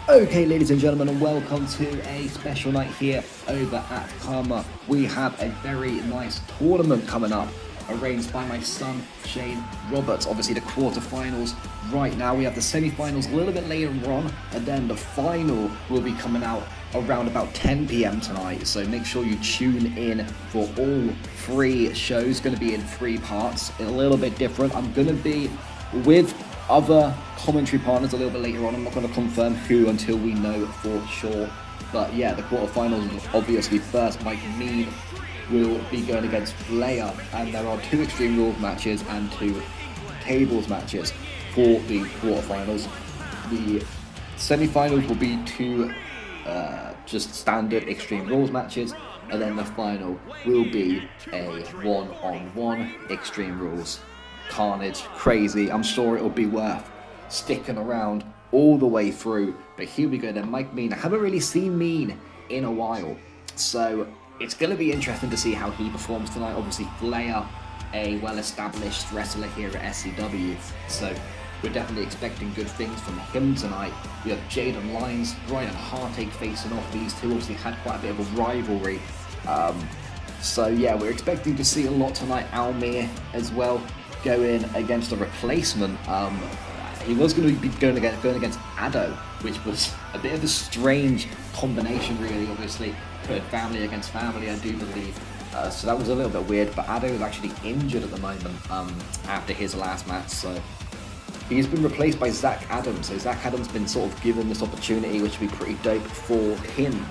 Okay, ladies and gentlemen, and welcome to a special night here over at Karma. We have a very nice tournament coming up, arranged by my son, Shane Roberts. Obviously, the quarterfinals right now. We have the semi-finals a little bit later on, and then the final will be coming out around about 10 p.m. tonight. So make sure you tune in for all three shows. Going to be in three parts, a little bit different. I'm going to be with other commentary partners a little bit later on. I'm not going to confirm who until we know for sure. But yeah, the quarterfinals obviously first. Mike Mean will be going against Flair, and there are two Extreme Rules matches and two tables matches for the quarterfinals. The semi-finals will be two just standard Extreme Rules matches, and then the final will be a one-on-one Extreme Rules. Carnage, crazy. I'm sure it'll be worth sticking around all the way through. But here we go then, Mike Mean. I haven't really seen Mean in a while, so it's going to be interesting to see how he performs tonight. Obviously, Flair, a well-established wrestler here at SCW, so we're definitely expecting good things from him tonight. We have Jaden Lyons, Brian Heartache facing off. These two obviously had quite a bit of a rivalry. So yeah, we're expecting to see a lot tonight. Almir as well, going against a replacement. He was going to be going against Addo, which was a bit of a strange combination, really. Obviously, putting family against family, I do believe. So that was a little bit weird. But Addo is actually injured at the moment after his last match. So he's been replaced by Zach Adams. So Zach Adams has been sort of given this opportunity, which would be pretty dope for him.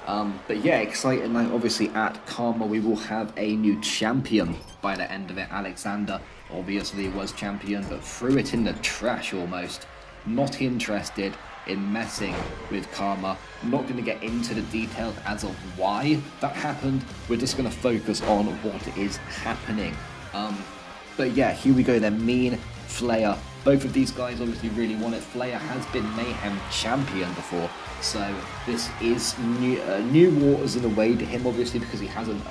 But yeah, exciting night. Obviously at Karma we will have a new champion by the end of it. Alexander obviously was champion, but threw it in the trash almost. Not interested in messing with Karma. Not going to get into the details as of why that happened. We're just going to focus on what is happening. But yeah, here we go then. Mean, Flair. Both of these guys obviously really want it. Flair has been Mayhem champion before, so this is new waters in a way to him, obviously, because he hasn't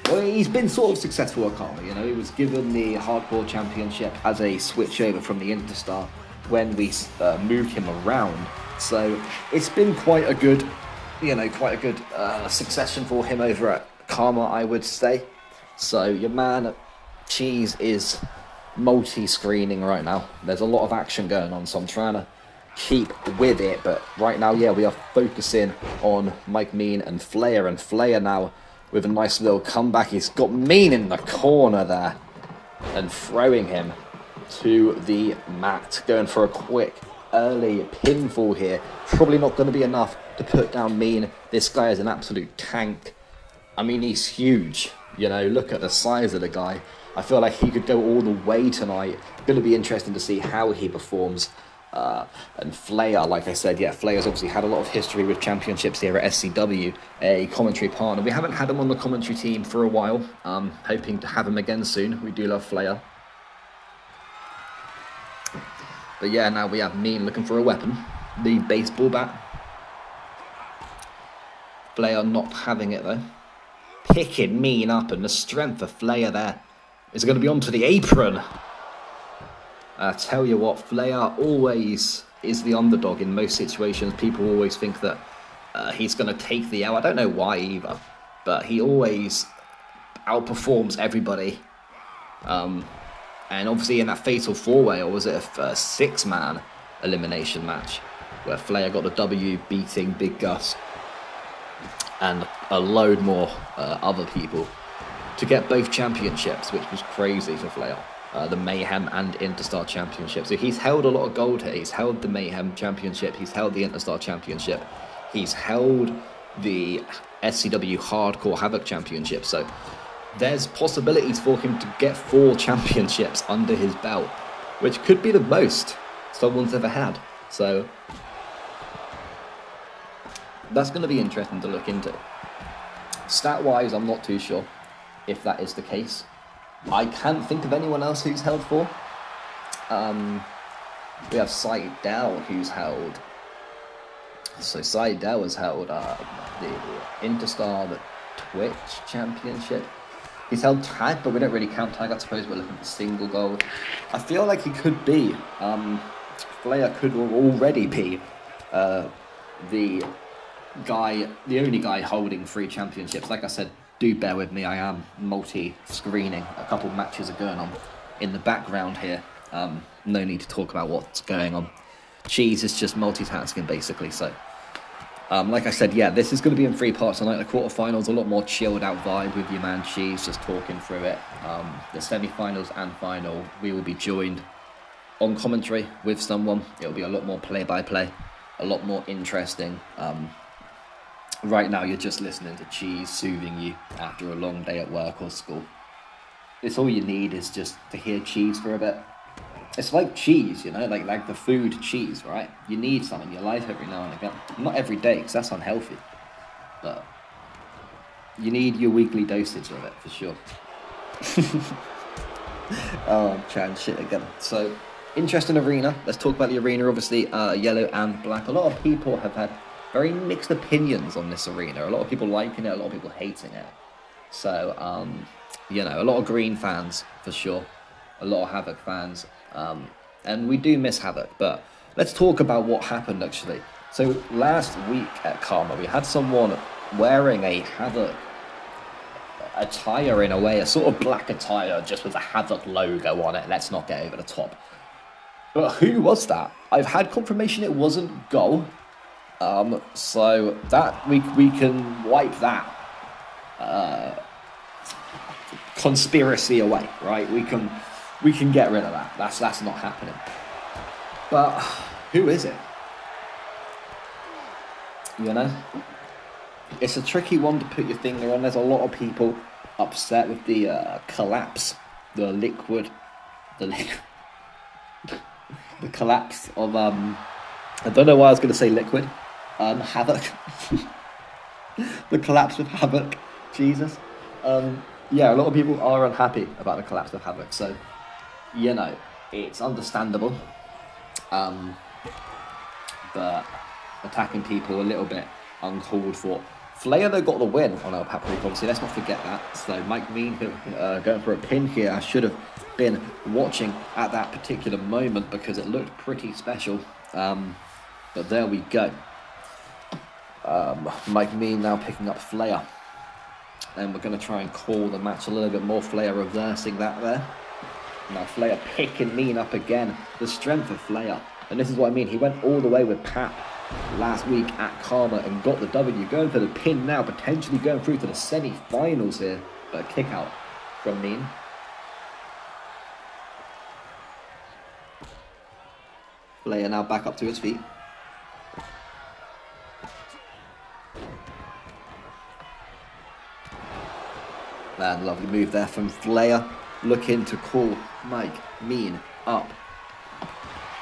he's been sort of successful at Karma. You know, he was given the Hardcore Championship as a switch over from the Interstar when we moved him around. So it's been quite a good succession for him over at Karma, I would say. So your man Cheese is multi-screening right now. There's a lot of action going on, so I'm trying to keep with it. But right now, yeah, we are focusing on Mike Mean and Flair now with a nice little comeback. He's got Mean in the corner there and throwing him to the mat, going for a quick early pinfall here. Probably not going to be enough to put down Mean. This guy is an absolute tank. I mean, he's huge. You know, look at the size of the guy. I feel like he could go all the way tonight. Going to be interesting to see how he performs. And Flair, like I said, yeah, Flair's obviously had a lot of history with championships here at SCW, a commentary partner. We haven't had him on the commentary team for a while. Hoping to have him again soon. We do love Flair. But yeah, now we have Mean looking for a weapon. The baseball bat. Flair not having it though. Picking Mean up, and the strength of Flair there is going to be onto the apron. I tell you what, Flair always is the underdog in most situations. People always think that he's going to take the L. I don't know why either, but he always outperforms everybody. And obviously in that fatal four-way, or was it a six-man elimination match, where Flair got the W, beating Big Gus and a load more other people to get both championships, which was crazy for Flair. The Mayhem and Interstar Championship. So he's held a lot of gold here. He's held the Mayhem Championship. He's held the Interstar Championship. He's held the SCW Hardcore Havoc Championship. So there's possibilities for him to get 4 championships under his belt, which could be the most someone's ever had. So that's going to be interesting to look into. Stat-wise, I'm not too sure if that is the case. I can't think of anyone else who's held 4. We have Seidel who's held. So Seidel has held the Interstar, the Twitch Championship. He's held tag, but we don't really count tag. I suppose we're looking for single gold. I feel like he could be. Flair could already be the only guy holding 3 championships. Like I said, do bear with me. I am multi-screening. A couple matches are going on in the background here. No need to talk about what's going on. Cheese is just multitasking basically. So, like I said, yeah, this is going to be in 3 parts tonight. The quarterfinals, a lot more chilled out vibe with your man Cheese, just talking through it. The semi-finals and final, we will be joined on commentary with someone. It'll be a lot more play-by-play, a lot more interesting. Right now, you're just listening to Cheese soothing you after a long day at work or school. It's all you need is just to hear Cheese for a bit. It's like cheese, you know, like the food cheese, right? You need some in your life every now and again. Not every day, because that's unhealthy. But you need your weekly dosage of it, for sure. Oh, I'm chatting shit again. So, interesting arena. Let's talk about the arena, obviously, yellow and black. A lot of people have had very mixed opinions on this arena. A lot of people liking it, a lot of people hating it. So, you know, a lot of green fans, for sure. A lot of Havoc fans. And we do miss Havoc, but let's talk about what happened, actually. So, last week at Karma, we had someone wearing a Havoc attire in a way, a sort of black attire, just with a Havoc logo on it. Let's not get over the top. But who was that? I've had confirmation it wasn't Go. So that we can wipe that conspiracy away, right? We can get rid of that. That's not happening. But who is it? You know, it's a tricky one to put your finger on. There's a lot of people upset with the collapse, the collapse of I don't know why I was going to say liquid. Havoc. The collapse of Havoc. Jesus. Yeah, a lot of people are unhappy about the collapse of Havoc. So, you know, it's understandable. But attacking people a little bit uncalled for. Flair, though, got the win on El Paprika, obviously. Let's not forget that. So, Mike Mean going for a pin here. I should have been watching at that particular moment because it looked pretty special. But there we go. Mike Mean now picking up Flair. And we're going to try and call the match a little bit more. Flair reversing that there. Now Flair picking Mean up again. The strength of Flair. And this is what I mean. He went all the way with Pap last week at Karma and got the W. Going for the pin now. Potentially going through to the semi-finals here. But a kick out from Mean. Flair now back up to his feet. Man, lovely move there from Flair. Looking to call Mike Mean up.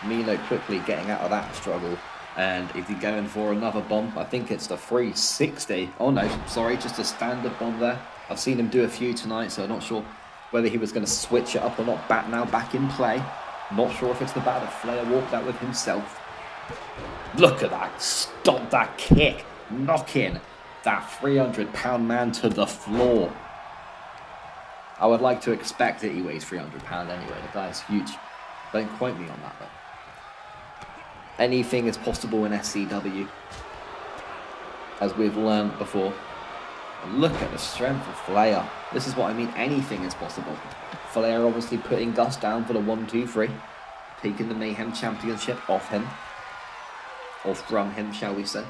Mino quickly getting out of that struggle. And if you're going for another bomb, I think it's the 360. Oh no, sorry, just a standard bomb there. I've seen him do a few tonight, so I'm not sure whether he was going to switch it up or not. Now back in play. Not sure if it's the bat that Flair walked out with himself. Look at that. Stop that kick. Knocking that 300-pound man to the floor. I would like to expect that he weighs 300 pounds anyway. The guy's huge. Don't quote me on that, though. Anything is possible in SCW, as we've learned before. And look at the strength of Flair. This is what I mean. Anything is possible. Flair obviously putting Gus down for the 1-2-3. Taking the Mayhem Championship off him. Or from him, shall we say.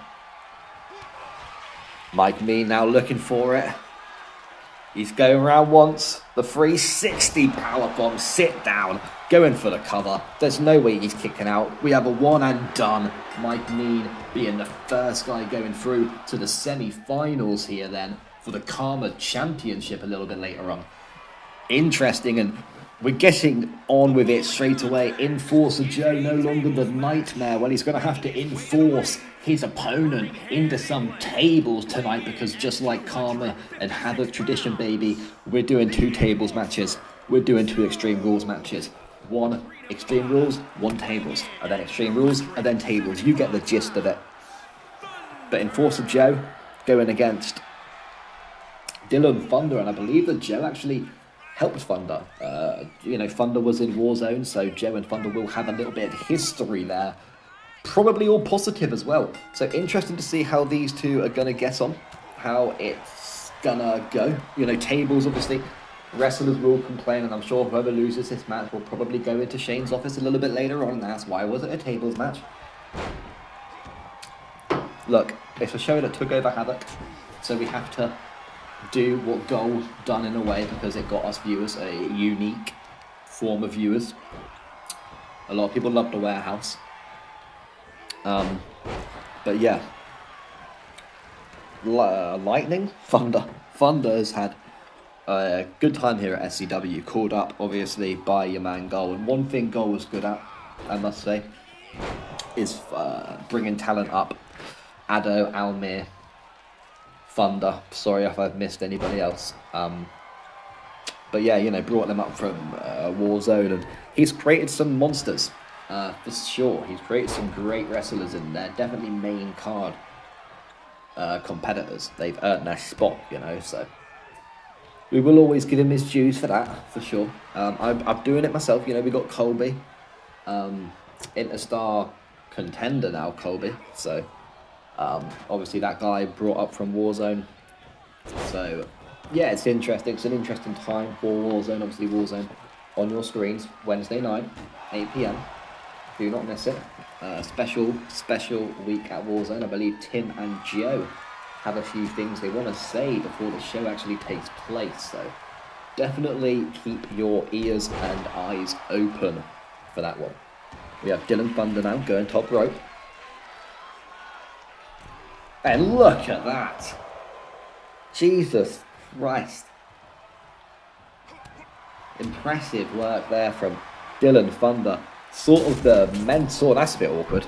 Mike Mean now looking for it. He's going around once. The 360 powerbomb. Sit down. Going for the cover. There's no way he's kicking out. We have a one and done. Mike Mean being the first guy going through to the semi-finals here then. For the Karma Championship a little bit later on. Interesting, and we're getting on with it straight away. Enforcer Joe, no longer the nightmare. Well, he's going to have to enforce his opponent into some tables tonight, because just like Karma and Havoc tradition, baby, we're doing 2 tables matches. We're doing 2 Extreme Rules matches. 1 Extreme Rules, 1 tables. And then Extreme Rules, and then tables. You get the gist of it. But Enforcer Joe going against Dylan Thunder, and I believe that Joe actually helped Thunder. You know, Thunder was in Warzone, so Joe and Thunder will have a little bit of history there. probably all positive as well. So interesting to see how these two are going to get on, how it's going to go. You know, tables, obviously, wrestlers will complain, and I'm sure whoever loses this match will probably go into Shane's office a little bit later on and ask, why was it a tables match? Look, it's a show that took over Havoc, so we have to do what Gold done in a way, because it got us viewers, a unique form of viewers. A lot of people love the warehouse. But yeah, Lightning, Thunder has had a good time here at SCW, called up obviously by your man Goal. And one thing Goal was good at, I must say, is bringing talent up. Ado, Almir, Thunder, sorry if I've missed anybody else. But yeah, you know, brought them up from Warzone, and he's created some monsters. For sure, he's created some great wrestlers in there. Definitely main card competitors. They've earned their spot, you know. So we will always give him his dues for that, for sure. I'm doing it myself. You know, we got Colby, Interstar contender now, Colby. So obviously that guy brought up from Warzone. So yeah, it's interesting. It's an interesting time for Warzone. Obviously, Warzone on your screens Wednesday night, 8 p.m. Do not miss it. Special week at Warzone. I believe Tim and Joe have a few things they want to say before the show actually takes place. So definitely keep your ears and eyes open for that one. We have Dylan Thunder now going top rope. And look at that. Jesus Christ. Impressive work there from Dylan Thunder. Sort of the mentor, that's a bit awkward.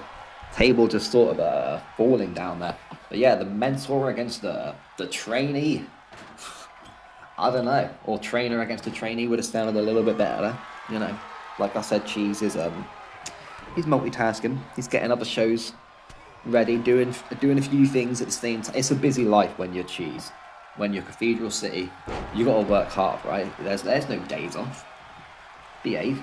Table just sort of falling down there. But yeah, the mentor against the trainee. I don't know. Or trainer against the trainee would have sounded a little bit better. You know, like I said, Cheese is he's multitasking. He's getting other shows ready, doing a few things at the same time. It's a busy life when you're Cheese. When you're Cathedral City, you got to work hard, right? There's no days off. Behave.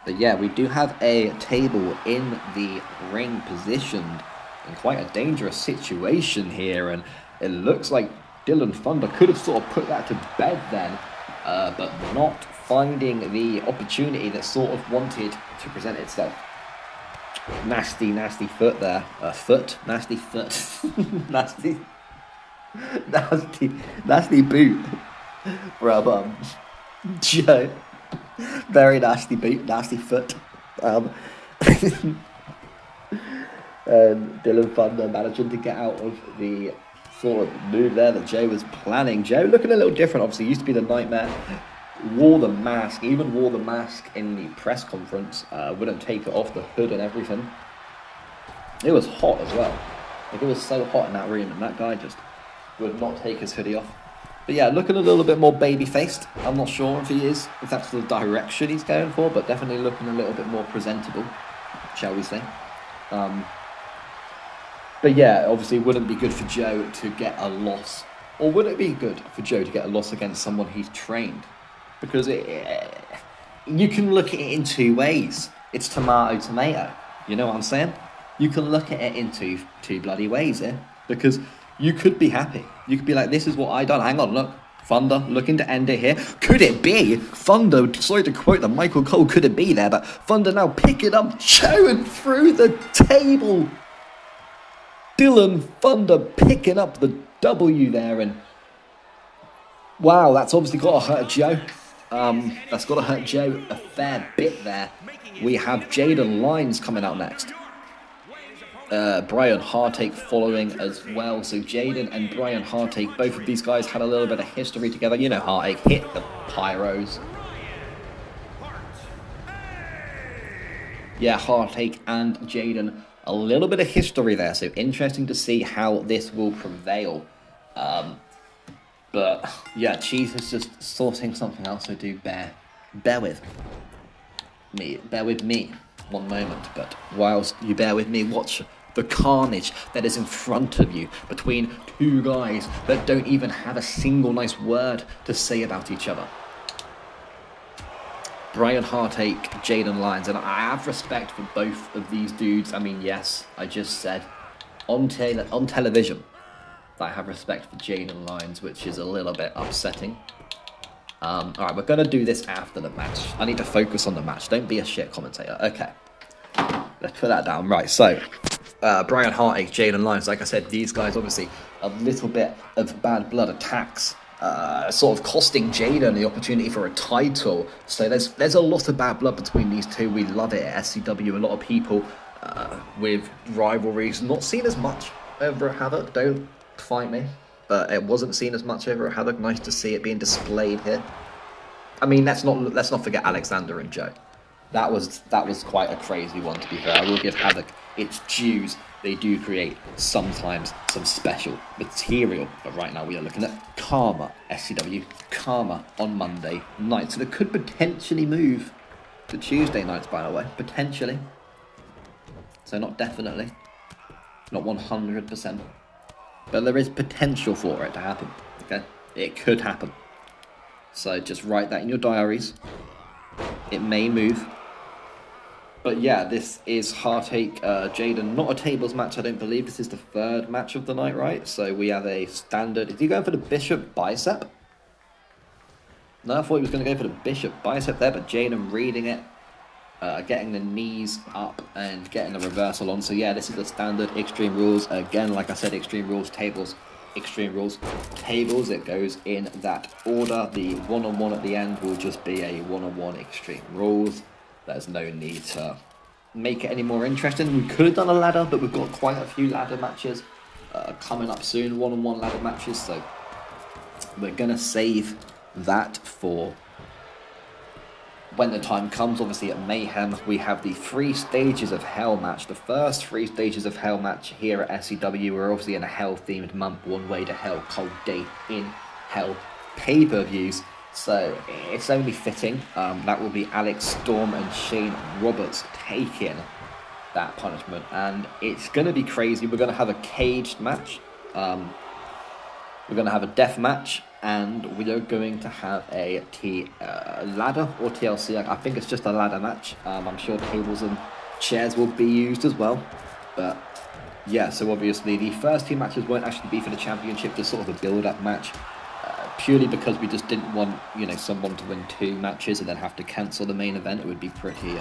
But yeah, we do have a table in the ring positioned in quite a dangerous situation here, and it looks like Dylan Thunder could have sort of put that to bed then, but not finding the opportunity that sort of wanted to present itself. Nasty foot there. Nasty foot. nasty boot from Joe. Very nasty boot, nasty foot. And Dylan Thunder managing to get out of the sort of move there that Joe was planning. Joe looking a little different, obviously, used to be the Nightmare. Wore the mask in the press conference. Wouldn't take it off, the hood and everything. It was hot as well. Like, it was so hot in that room, and that guy just would not take his hoodie off. But yeah, looking a little bit more baby-faced. I'm not sure if that's the direction he's going for, but definitely looking a little bit more presentable, shall we say. But yeah, obviously it wouldn't be good for Joe to get a loss. Or would it be good for Joe to get a loss against someone he's trained? Because you can look at it in two ways. It's tomato. You know what I'm saying? You can look at it in two bloody ways here. Because you could be happy. You could be like, this is what I done. Hang on, look. Thunder looking to end it here. Could it be? Thunder, sorry to quote the Michael Cole, could it be there? But Thunder now picking up Joe and through the table. Dylan Thunder picking up the W there. And wow, that's obviously got to hurt Joe. That's got to hurt Joe a fair bit there. We have Jaden Lyons coming out next. Brian Hartake following as well. So Jaden and Brian Hartake, both of these guys had a little bit of history together. You know, Hartake hit the pyros. Yeah, Hartake and Jaden, a little bit of history there. So interesting to see how this will prevail. But yeah, Cheese is just sorting something else. So do bear with me one moment. But whilst you bear with me, watch the carnage that is in front of you between two guys that don't even have a single nice word to say about each other. Brian Hartache, Jaden Lyons, and I have respect for both of these dudes. I mean, yes, I just said on television that I have respect for Jaden Lyons, which is a little bit upsetting. Alright, we're going to do this after the match. I need to focus on the match. Don't be a shit commentator. Okay. Let's put that down. Right, so Brian Hartache, Jaden Lyons, like I said, these guys obviously a little bit of bad blood attacks, sort of costing Jaden the opportunity for a title. So there's a lot of bad blood between these two. We love it at SCW. A lot of people with rivalries, not seen as much over at Havoc. Don't fight me, but it wasn't seen as much over at Havoc. Nice to see it being displayed here. I mean, let's not forget Alexander and Joe. That was quite a crazy one, to be fair. I will give Havoc its dues. They do create sometimes some special material. But right now we are looking at Karma, SCW, Karma on Monday night. So they could potentially move to Tuesday nights, by the way. Potentially. So not definitely. Not 100%. But there is potential for it to happen. Okay? It could happen. So just write that in your diaries. It may move. But yeah, this is Hartache, Jaden. Not a tables match, I don't believe. This is the third match of the night, right? So we have a standard. Is he going for the Bishop Bicep? No, I thought he was going to go for the Bishop Bicep there, but Jaden reading it. Getting the knees up and getting the reversal on. So yeah, this is the standard Extreme Rules. Again, like I said, Extreme Rules, tables, Extreme Rules, tables. It goes in that order. The one-on-one at the end will just be a one-on-one Extreme Rules. There's no need to make it any more interesting. We could have done a ladder, but we've got quite a few ladder matches coming up soon, one-on-one ladder matches. So we're going to save that for when the time comes. Obviously at Mayhem, we have the 3 Stages of Hell match. The first 3 Stages of Hell match here at SCW. We're obviously in a Hell-themed month, One Way to Hell, Cold Day in Hell pay-per-views. So it's only fitting. That will be Alex Storm and Shane Roberts taking that punishment. And it's going to be crazy. We're going to have a caged match. We're going to have a death match. And we are going to have a ladder or TLC. I think it's just a ladder match. I'm sure tables and chairs will be used as well. But yeah, so obviously the first 2 matches won't actually be for the championship, just sort of a build-up match. Purely because we just didn't want, someone to win 2 matches and then have to cancel the main event. It would be pretty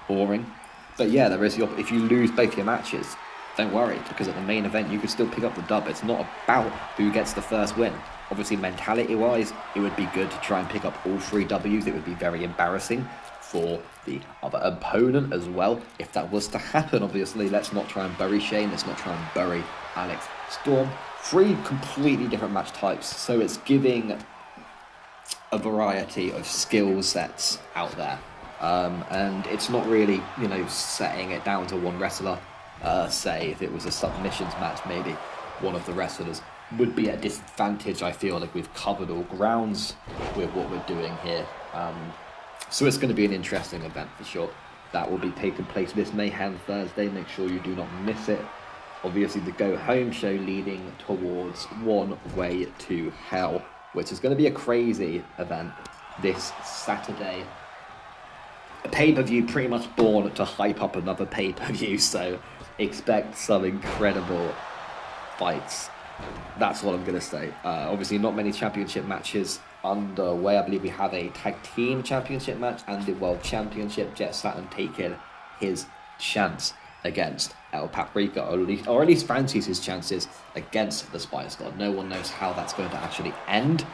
boring. But yeah, there is if you lose both your matches, don't worry, because at the main event you could still pick up the dub. It's not about who gets the first win. Obviously, mentality-wise, it would be good to try and pick up all 3 Ws. It would be very embarrassing for the other opponent as well. If that was to happen, obviously, let's not try and bury Shane. Let's not try and bury Alex Storm. 3 completely different match types, so it's giving a variety of skill sets out there. And it's not really, setting it down to one wrestler. Say if it was a submissions match, maybe one of the wrestlers would be at a disadvantage. I feel like we've covered all grounds with what we're doing here. So it's going to be an interesting event for sure. That will be taking place this Mayhem Thursday. Make sure you do not miss it. Obviously, the Go Home show leading towards One Way to Hell, which is going to be a crazy event this Saturday. A pay-per-view pretty much born to hype up another pay-per-view, so expect some incredible fights. That's what I'm going to say. Obviously, not many championship matches underway. I believe we have a tag team championship match and the World Championship. Jet Saturn taking his chance against El Paprika, or at least fancies his chances against the Spice God. No one knows how that's going to actually end.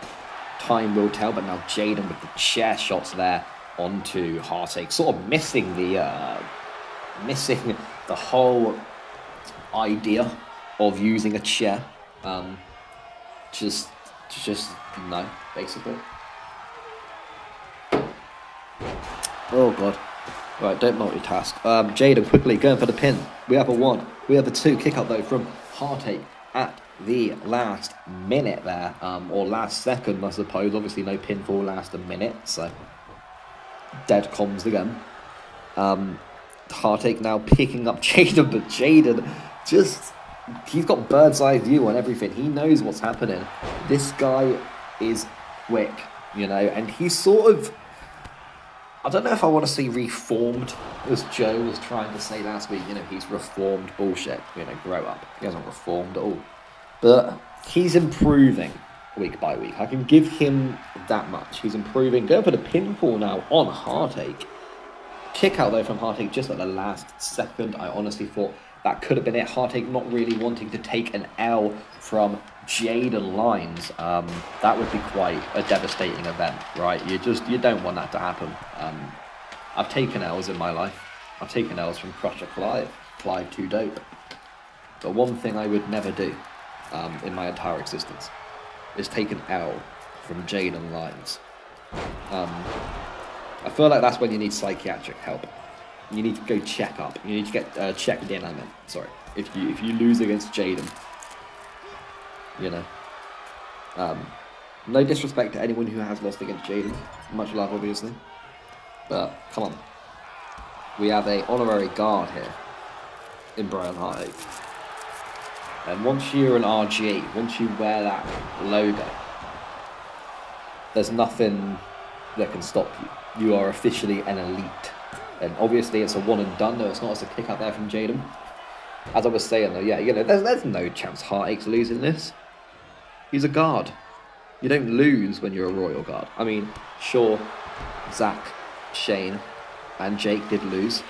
Time will tell, but now Jaden with the chair shots there onto Hartache, sort of missing the whole idea of using a chair. Just no, basically. Oh god. Right, don't multitask. Jaden quickly going for the pin. We have a 1. We have a 2 kick up though from Hartache at the last minute there, or last second, I suppose. Obviously, no pinfall last a minute, so dead comms again. Hartache now picking up Jaden, but Jaden he's got bird's eye view on everything. He knows what's happening. This guy is quick, and he's sort of I don't know if I want to see reformed, as Joe was trying to say last week. He's reformed bullshit. Grow up. He hasn't reformed at all. But he's improving week by week. I can give him that much. He's improving. Going for the pinfall now on Heartache. Kick out though from Heartache just at the last second. I honestly thought that could have been it. Heartache not really wanting to take an L from Jaden Lines. That would be quite a devastating event, right? You don't want that to happen. I've taken L's in my life. I've taken L's from Crusher Clive too dope. But one thing I would never do in my entire existence is take an L from Jaden Lines. I feel like that's when you need psychiatric help. You need to go check up. You need to get checked in. Sorry. If you lose against Jaden, no disrespect to anyone who has lost against Jaden. Much love, obviously. But come on, we have a honorary guard here in Brian Heartache. And once you're an RG, once you wear that logo, there's nothing that can stop you. You are officially an elite. And obviously it's a one and done. No, it's not. It's a kick out there from Jaden. As I was saying though, there's no chance Heartache's losing this. He's a guard. You don't lose when you're a royal guard. I mean, sure, Zach, Shane, and Jake did lose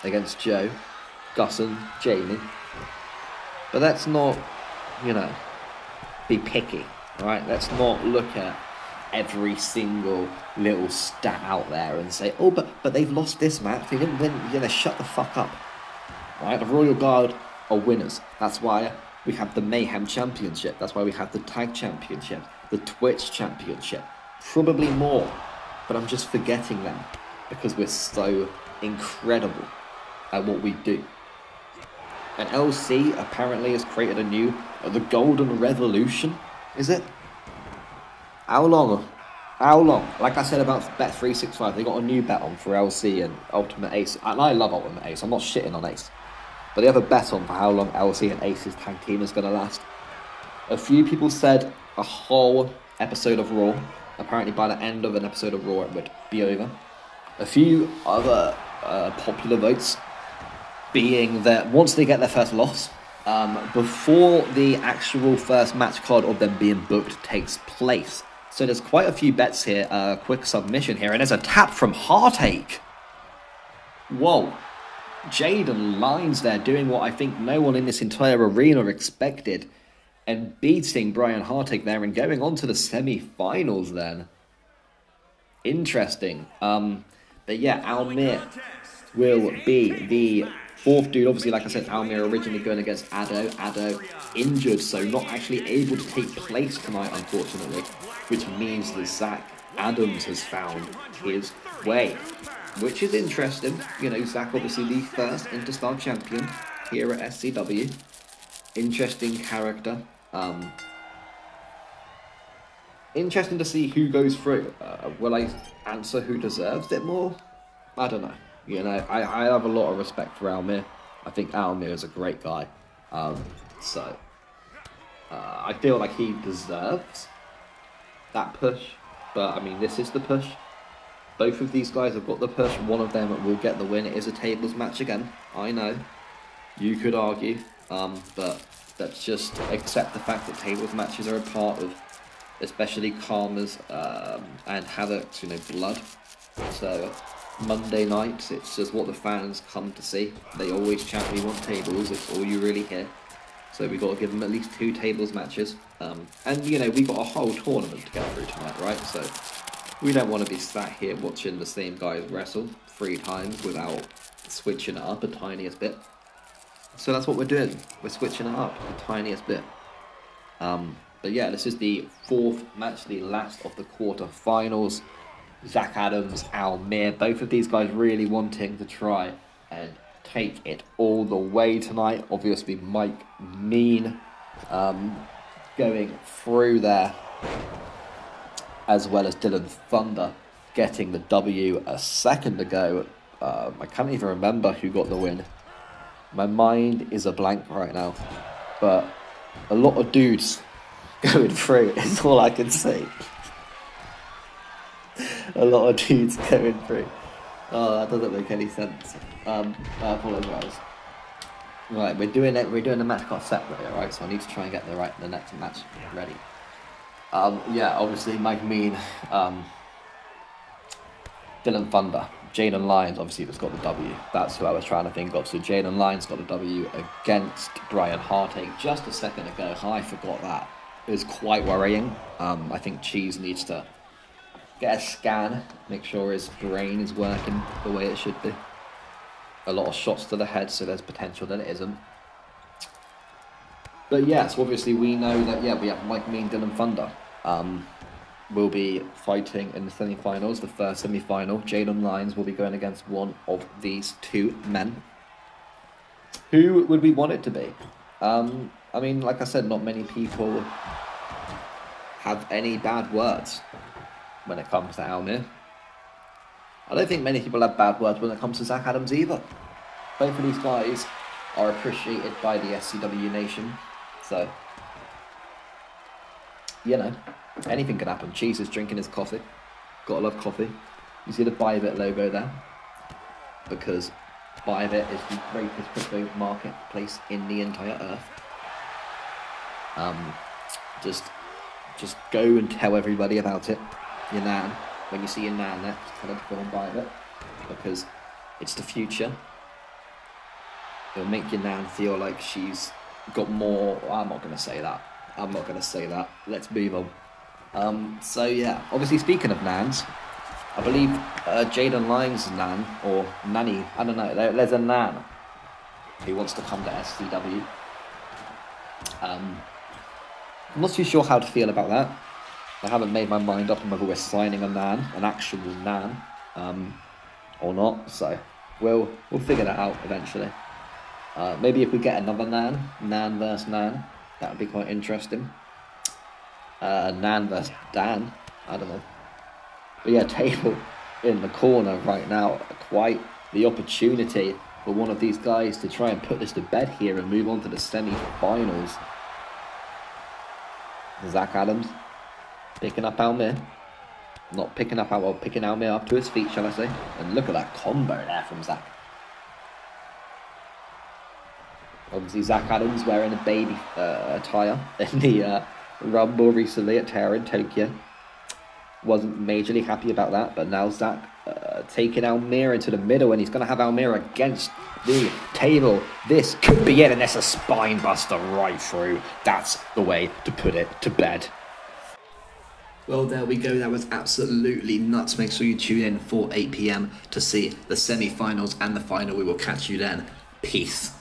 against Joe, Gus, and Jamie. But let's not, be picky, alright? Let's not look at every single little stat out there and say, oh, but they've lost this match, they didn't win, shut the fuck up. Alright, the Royal Guard are winners. That's why we have the Mayhem Championship. That's why we have the Tag Championship, the Twitch Championship. Probably more, but I'm just forgetting them because we're so incredible at what we do. And LC apparently has created a new, the Golden Revolution, is it? How long? Like I said about Bet365, they got a new bet on for LC and Ultimate Ace. And I love Ultimate Ace, I'm not shitting on Ace. But they have a bet on for how long LC and Ace's tag team is going to last. A few people said a whole episode of Raw. Apparently by the end of an episode of Raw it would be over. A few other popular votes being that once they get their first loss, before the actual first match card of them being booked takes place. So there's quite a few bets here, quick submission here, and there's a tap from Heartache. Whoa. Jaden Lines there doing what I think no one in this entire arena expected, and beating Brian Heartache there and going on to the semi-finals then. Interesting. But yeah, Almir will be the fourth dude. Obviously, like I said, Almir originally going against Addo. Addo injured, so not actually able to take place tonight, unfortunately. Which means that Zach Adams has found his way. Which is interesting. Zach obviously the first Interstar champion here at SCW. Interesting character. Interesting to see who goes through. Will I answer who deserves it more? I don't know. I have a lot of respect for Almir. I think Almir is a great guy. So I feel like he deserves that push. But I mean, this is the push. Both of these guys have got the push. One of them will get the win. It is a tables match again. I know. You could argue. But let's just accept the fact that tables matches are a part of, especially Karma's and Havoc's, blood. So Monday nights, it's just what the fans come to see. They always chat, we want tables, it's all you really hear. So we got to give them at least 2 tables matches. And we got a whole tournament to get through tonight, right? So we don't want to be sat here watching the same guys wrestle 3 times without switching it up the tiniest bit. So that's what we're doing. We're switching it up the tiniest bit. But yeah, this is the 4th match, the last of the quarterfinals. Zach Adams, Almir, both of these guys really wanting to try and take it all the way tonight. Obviously, Mike Mean going through there, as well as Dylan Thunder getting the W a second ago. I can't even remember who got the win. My mind is a blank right now, but a lot of dudes going through is all I can say. A lot of dudes going through. Oh, that doesn't make any sense. I apologise. Right, we're doing it. We're doing the match card separately, alright? So I need to try and get the next match ready. Yeah, obviously Mike Mean, Dylan Thunder, Jaden Lyons obviously has got the W. That's who I was trying to think of. So Jaden Lyons got the W against Brian Hartig just a second ago. I forgot that. It was quite worrying. I think Cheese needs to get a scan, make sure his brain is working the way it should be. A lot of shots to the head, so there's potential that it isn't. But yes, obviously we know that, yeah, we have Mike Mean, Dylan Thunder. Will be fighting in the semi-finals, the first semi-final. Jaden Lyons will be going against one of these two men. Who would we want it to be? I mean, like I said, not many people have any bad words when it comes to Almir. I don't think many people have bad words when it comes to Zach Adams either. Both of these guys are appreciated by the SCW nation, so, you know, anything can happen. Cheese is drinking his coffee. Gotta love coffee. You see the Bybit logo there? Because Bybit is the greatest crypto marketplace in the entire earth. Just go and tell everybody about it. Your nan. When you see your nan there, just tell her to go and Bybit. Because it's the future. It'll make your nan feel like she's got more... I'm not going to say that. Let's move on. So yeah, obviously speaking of nans, I believe Jaden Lyons' nan, or nanny, I don't know, there's a nan who wants to come to SCW. I'm not too sure how to feel about that. I haven't made my mind up on whether we're signing a nan, an actual nan, or not, so we'll figure that out eventually. Maybe if we get another nan versus nan, that would be quite interesting. Nan versus Dan, I don't know. But yeah, table in the corner right now, quite the opportunity for one of these guys to try and put this to bed here and move on to the semi-finals. Zach Adams picking up Almir. Not picking up Almir, picking Almir up to his feet, shall I say. And look at that combo there from Zach. Obviously, Zach Adams wearing a baby attire in the Rumble recently at Terra in Tokyo. Wasn't majorly happy about that, but now Zach taking Almir into the middle, and he's going to have Almir against the table. This could be it, and there's a spine buster right through. That's the way to put it to bed. Well, there we go. That was absolutely nuts. Make sure you tune in for 8 PM to see the semi-finals and the final. We will catch you then. Peace.